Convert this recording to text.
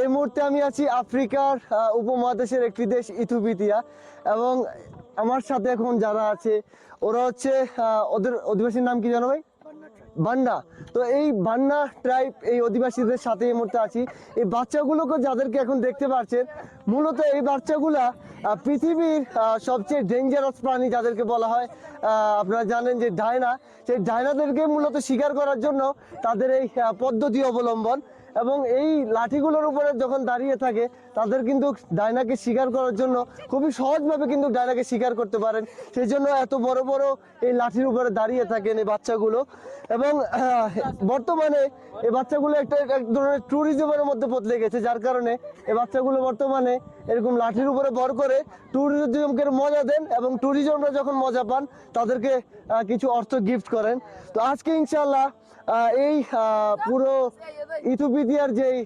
এই মুহূর্তে আমি আছি আফ্রিকার উপমহাদেশের একটি দেশ ইথিওপিয়া, এবং আমার সাথে এখন যারা আছে ওরা হচ্ছে ওদের অধিবাসীর নাম কি জানো ভাই? বান্ডা। তো এই বান্ডা ট্রাইব, এই অধিবাসীদের সাথে এই মুহূর্তে আছি। এই বাচ্চাগুলোকে যাদেরকে এখন দেখতে পাচ্ছেন, মূলত এই বাচ্চাগুলা পৃথিবীর সবচেয়ে ডেঞ্জারাস প্রাণী যাদেরকে বলা হয়, আপনারা জানেন যে ডায়না, সেই ডায়নাদেরকে মূলত শিকার করার জন্য তাদের এই পদ্ধতি অবলম্বন। এবং এই লাঠিগুলোর উপরে যখন দাঁড়িয়ে থাকে, তাদের কিন্তু ডায়নাকে শিকার করার জন্য খুবই সহজভাবে কিন্তু ডায়নাকে শিকার করতে পারেন। সেই জন্য এত বড় বড় এই লাঠির উপরে দাঁড়িয়ে থাকেন এই বাচ্চাগুলো। এবং বর্তমানে এই বাচ্চাগুলো এক ধরনের ট্যুরিজমের মধ্যে বদলে গেছে, যার কারণে এই বাচ্চাগুলো বর্তমানে এরকম লাঠির উপরে ভর করে ট্যুরিজমকে মজা দেন, এবং ট্যুরিজমরা যখন মজা পান তাদেরকে কিছু অর্থ গিফট করেন। তো আজকে ইনশাল্লাহ এই পুরো ইথিওপিয়ার যেই